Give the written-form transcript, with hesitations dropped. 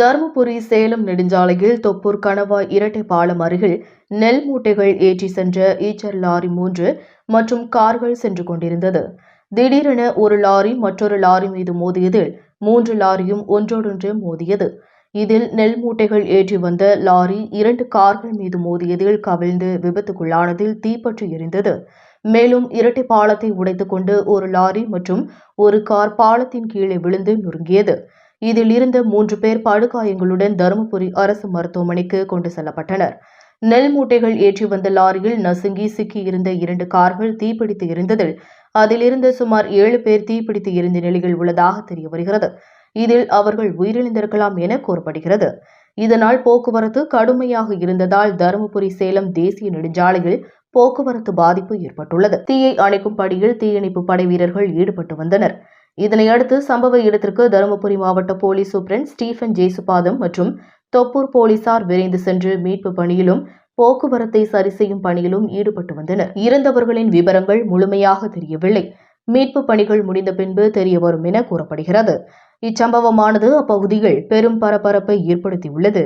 தருமபுரி சேலம் நெடுஞ்சாலையில் தொப்பூர் கணவாய் இரட்டை பாலம் அருகில் நெல் மூட்டைகள் ஏற்றி சென்ற ஈச்சர் லாரி 3 மற்றும் கார்கள் சென்று கொண்டிருந்தது. திடீரென ஒரு லாரி மற்றொரு லாரி மீது மோதியதில் 3 லாரியும் ஒன்றோடொன்று மோதியது. இதில் நெல் மூட்டைகள் ஏற்றி வந்த லாரி 2 கார்கள் மீது மோதியதில் கவிழ்ந்து விபத்துக்குள்ளானதில் தீப்பற்றி எரிந்தது. மேலும் இரட்டை பாலத்தை உடைத்துக் கொண்டு ஒரு லாரி மற்றும் ஒரு கார் பாலத்தின் கீழே விழுந்து நொறுங்கியது. இதில் இருந்த 3 பேர் படுகாயங்களுடன் தருமபுரி அரசு மருத்துவமனைக்கு கொண்டு செல்லப்பட்டனர். நெல் மூட்டைகள் ஏற்றி வந்த லாரியில் நசுங்கி சிக்கியிருந்த 2 கார்கள் தீப்பிடித்து எரிந்ததில் அதிலிருந்த சுமார் 7 பேர் தீப்பிடித்து எரிந்த நிலையில் உள்ளதாக தெரியவருகிறது. இதில் அவர்கள் உயிரிழந்திருக்கலாம் என கூறப்படுகிறது. இதனால் போக்குவரத்து கடுமையாக இருந்ததால் தருமபுரி சேலம் தேசிய நெடுஞ்சாலையில் போக்குவரத்து பாதிப்பு ஏற்பட்டுள்ளது. தீயை அணைக்கும் பணியில் தீயணைப்பு படை வீரர்கள் ஈடுபட்டு வந்தனர். இதனையடுத்து சம்பவ இடத்திற்கு தருமபுரி மாவட்ட போலீஸ் சூப்பரண்ட் ஸ்டீபன் ஜேசுபாதம் மற்றும் தொப்பூர் போலீசார் விரைந்து சென்று மீட்பு பணியிலும் போக்குவரத்தை சரி செய்யும் பணியிலும் ஈடுபட்டு வந்தனர். இறந்தவர்களின் விவரங்கள் முழுமையாக தெரியவில்லை. மீட்பு பணிகள் முடிந்த பின்பு தெரியவரும் என கூறப்படுகிறது. இச்சம்பவமானது அப்பகுதியில் பெரும் பரபரப்பை ஏற்படுத்தியுள்ளது.